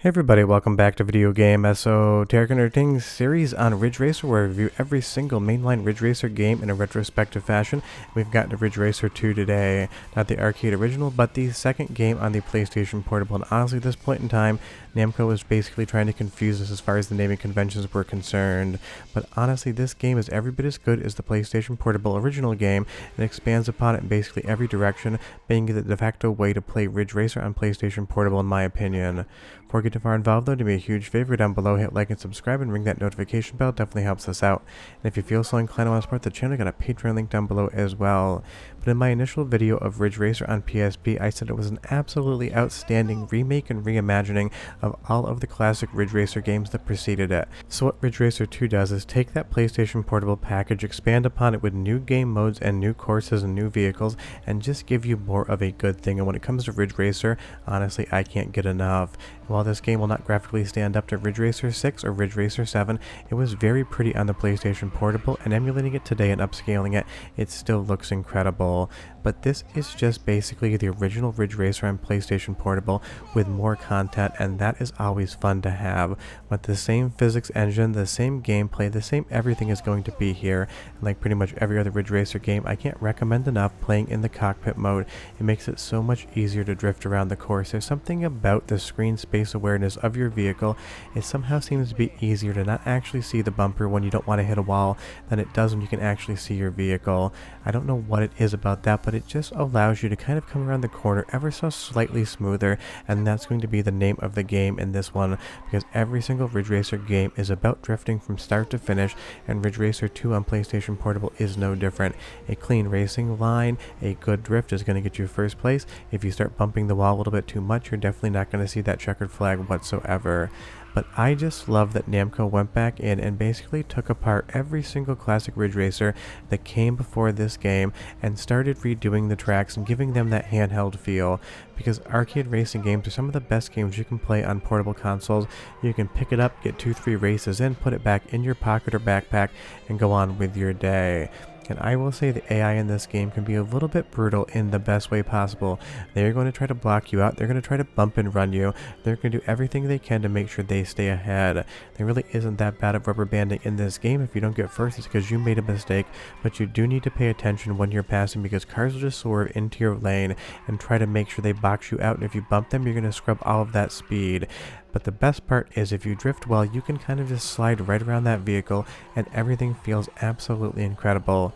Hey everybody, welcome back to Video Game Esoterica Entertaining series on Ridge Racer, where I review every single mainline Ridge Racer game in a retrospective fashion. We've got to Ridge Racer 2 today, not the arcade original, but the second game on the PlayStation Portable, and honestly at this point in time, Namco was basically trying to confuse us as far as the naming conventions were concerned. But honestly, this game is every bit as good as the PlayStation Portable original game, and expands upon it in basically every direction, being the de facto way to play Ridge Racer on PlayStation Portable in my opinion. Before we get too far involved though, do me a huge favor down below, hit like and subscribe and ring that notification bell, definitely helps us out. And if you feel so inclined to want to support the channel, I got a Patreon link down below as well. But in my initial video of Ridge Racer on PSP, I said it was an absolutely outstanding remake and reimagining of all of the classic Ridge Racer games that preceded it. So what Ridge Racer 2 does is take that PlayStation Portable package, expand upon it with new game modes and new courses and new vehicles, and just give you more of a good thing. And when it comes to Ridge Racer, honestly, I can't get enough. While this game will not graphically stand up to Ridge Racer 6 or Ridge Racer 7, it was very pretty on the PlayStation Portable, and emulating it today and upscaling it, it still looks incredible. But this is just basically the original Ridge Racer on PlayStation Portable with more content, and that is always fun to have. With the same physics engine, the same gameplay, the same everything is going to be here. And like pretty much every other Ridge Racer game, I can't recommend enough playing in the cockpit mode. It makes it so much easier to drift around the course. There's something about the screen space awareness of your vehicle. It somehow seems to be easier to not actually see the bumper when you don't want to hit a wall than it does when you can actually see your vehicle. I don't know what it is about that, but it just allows you to kind of come around the corner ever so slightly smoother, and that's going to be the name of the game in this one, because every single Ridge Racer game is about drifting from start to finish, and Ridge Racer 2 on PlayStation Portable is no different. A clean racing line, a good drift is going to get you first place. If you start bumping the wall a little bit too much, you're definitely not going to see that checkered flag whatsoever. But I just love that Namco went back in and basically took apart every single classic Ridge Racer that came before this game and started redoing the tracks and giving them that handheld feel, because arcade racing games are some of the best games you can play on portable consoles. You can pick it up, get 2-3 races in, put it back in your pocket or backpack, and go on with your day. And I will say the AI in this game can be a little bit brutal in the best way possible. They're going to try to block you out, they're going to try to bump and run you, they're going to do everything they can to make sure they stay ahead. There really isn't that bad of rubber banding in this game. If you don't get first, it's because you made a mistake, but you do need to pay attention when you're passing, because cars will just swerve into your lane and try to make sure they box you out, and if you bump them, you're going to scrub all of that speed. But the best part is if you drift well, you can kind of just slide right around that vehicle and everything feels absolutely incredible.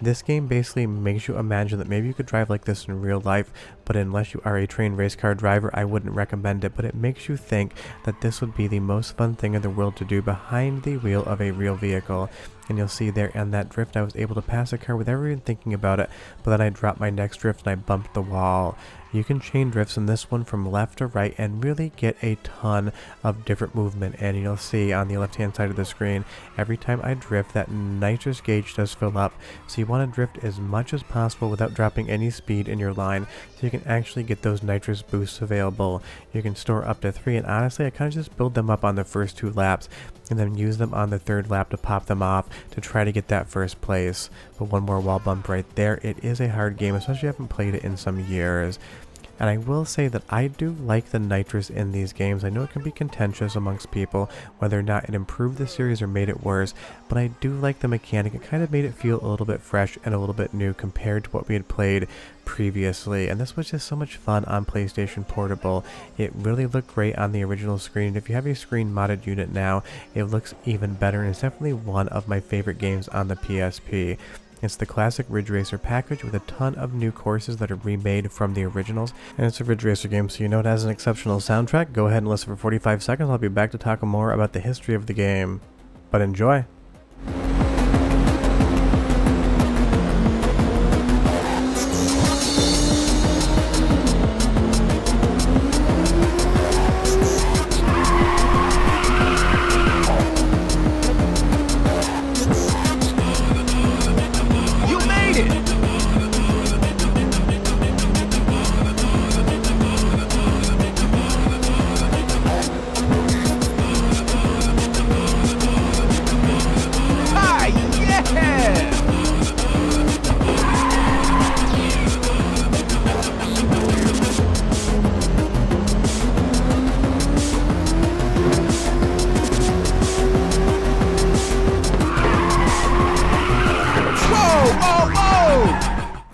This game basically makes you imagine that maybe you could drive like this in real life, but unless you are a trained race car driver, I wouldn't recommend it. But it makes you think that this would be the most fun thing in the world to do behind the wheel of a real vehicle. And you'll see there in that drift, I was able to pass a car without even thinking about it, but then I dropped my next drift and I bumped the wall. You can chain drifts in this one from left to right and really get a ton of different movement, and you'll see on the left hand side of the screen, every time I drift, that nitrous gauge does fill up. So you want to drift as much as possible without dropping any speed in your line, so you can actually get those nitrous boosts available. You can store up to 3, and honestly I kind of just build them up on the first 2 laps and then use them on the 3rd lap to pop them off to try to get that first place. But one more wall bump right there. It is a hard game, especially if you haven't played it in some years. And I will say that I do like the nitrous in these games. I know it can be contentious amongst people whether or not it improved the series or made it worse, but I do like the mechanic. It kind of made it feel a little bit fresh and a little bit new compared to what we had played previously, and this was just so much fun on PlayStation Portable. It really looked great on the original screen. If you have a screen modded unit now, it looks even better, and it's definitely one of my favorite games on the PSP. It's the classic Ridge Racer package with a ton of new courses that are remade from the originals, and it's a Ridge Racer game, so you know it has an exceptional soundtrack. Go ahead and listen for 45 seconds. I'll be back to talk more about the history of the game. But enjoy!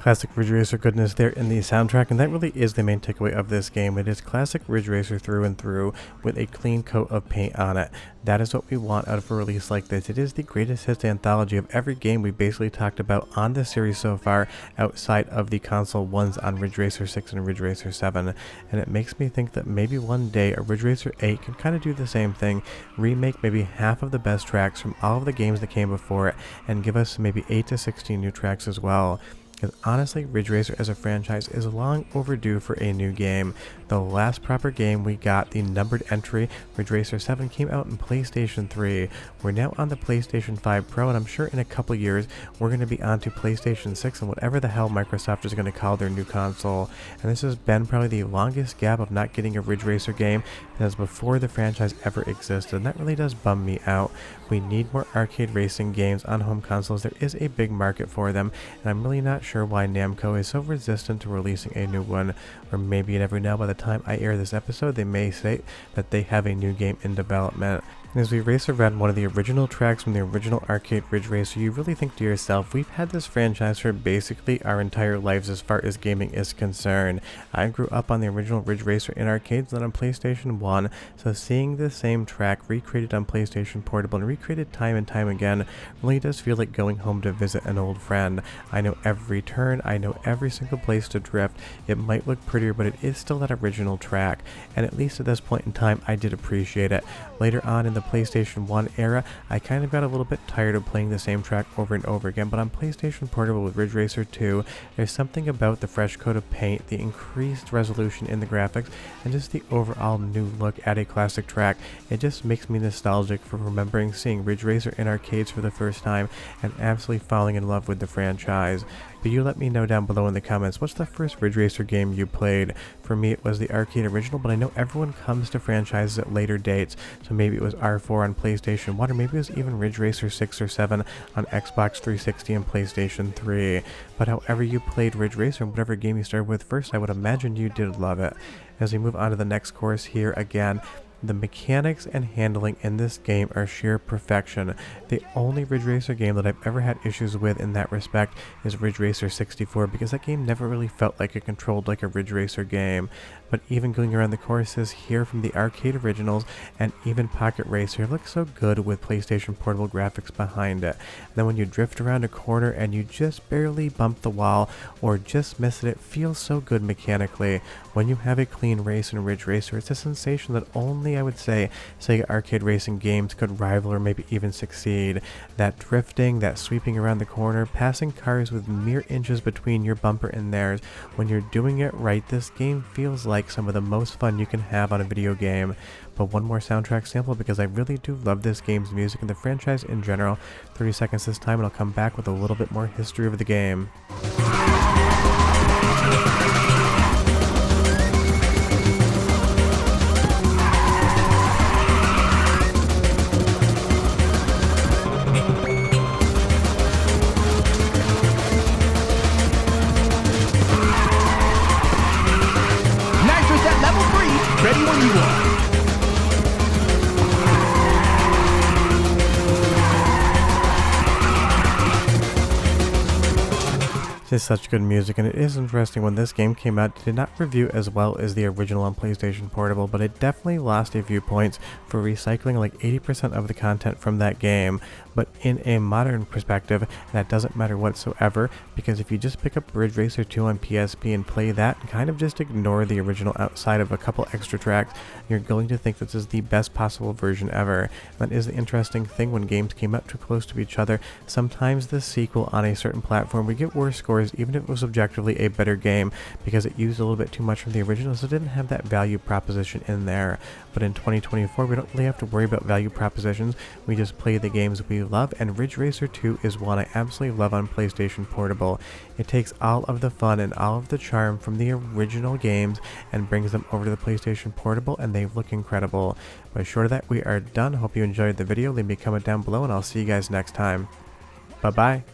Classic Ridge Racer goodness there in the soundtrack, and that really is the main takeaway of this game. It is classic Ridge Racer through and through with a clean coat of paint on it. That is what we want out of a release like this. It is the greatest hits anthology of every game we basically talked about on this series so far, outside of the console ones on Ridge Racer 6 and Ridge Racer 7, and it makes me think that maybe one day a Ridge Racer 8 can kind of do the same thing, remake maybe half of the best tracks from all of the games that came before it, and give us maybe 8 to 16 new tracks as well. Because honestly, Ridge Racer as a franchise is long overdue for a new game. The last proper game we got, the numbered entry, Ridge Racer 7, came out in PlayStation 3. We're now on the PlayStation 5 Pro, and I'm sure in a couple years we're going to be on to PlayStation 6 and whatever the hell Microsoft is going to call their new console. And this has been probably the longest gap of not getting a Ridge Racer game as before the franchise ever existed, and that really does bum me out. We need more arcade racing games on home consoles. There is a big market for them, and I'm really not sure why Namco is so resistant to releasing a new one. Or maybe you never know, by the time I air this episode they may say that they have a new game in development. And as we race around one of the original tracks from the original arcade Ridge Racer, you really think to yourself, we've had this franchise for basically our entire lives as far as gaming is concerned. I grew up on the original Ridge Racer in arcades and on PlayStation 1, so seeing the same track recreated on PlayStation Portable and recreated time and time again really does feel like going home to visit an old friend. I know every turn, I know every single place to drift. It might look prettier, but it is still that original track, and at least at this point in time I did appreciate it. Later on in the PlayStation 1 era, I kind of got a little bit tired of playing the same track over and over again, but on PlayStation Portable with Ridge Racer 2, there's something about the fresh coat of paint, the increased resolution in the graphics, and just the overall new look at a classic track. It just makes me nostalgic for remembering seeing Ridge Racer in arcades for the first time and absolutely falling in love with the franchise. But you let me know down below in the comments, what's the first Ridge Racer game you played? For me, it was the arcade original, but I know everyone comes to franchises at later dates, so maybe it was R4 on PlayStation 1, or maybe it was even Ridge Racer 6 or 7 on Xbox 360 and PlayStation 3. But however you played Ridge Racer and whatever game you started with first, I would imagine you did love it. As we move on to the next course here again, the mechanics and handling in this game are sheer perfection. The only Ridge Racer game that I've ever had issues with in that respect is Ridge Racer 64, because that game never really felt like it controlled like a Ridge Racer game. But even going around the courses here from the arcade originals and even Pocket Racer looks so good with PlayStation Portable graphics behind it. And then when you drift around a corner and you just barely bump the wall or just miss it, it feels so good mechanically. When you have a clean race in Ridge Racer, it's a sensation that only, I would say, Sega arcade racing games could rival or maybe even succeed. That drifting, that sweeping around the corner, passing cars with mere inches between your bumper and theirs, when you're doing it right, this game feels like some of the most fun you can have on a video game. But one more soundtrack sample, because I really do love this game's music and the franchise in general. 30 seconds this time and I'll come back with a little bit more history of the game. Ready when you are. Is such good music, and it is interesting when this game came out, it did not review as well as the original on PlayStation Portable, but it definitely lost a few points for recycling like 80% of the content from that game. But in a modern perspective, that doesn't matter whatsoever, because if you just pick up Ridge Racer 2 on PSP and play that and kind of just ignore the original outside of a couple extra tracks, you're going to think this is the best possible version ever. That is the interesting thing when games came up too close to each other. Sometimes the sequel on a certain platform would get worse scores even if it was objectively a better game, because it used a little bit too much from the original, so it didn't have that value proposition in there. But in 2024, we don't really have to worry about value propositions. We just play the games we love, and Ridge Racer 2 is one I absolutely love on PlayStation Portable. It takes all of the fun and all of the charm from the original games and brings them over to the PlayStation Portable, and they look incredible. But short of that, we are done. Hope you enjoyed the video. Leave me a comment down below, and I'll see you guys next time. Bye-bye.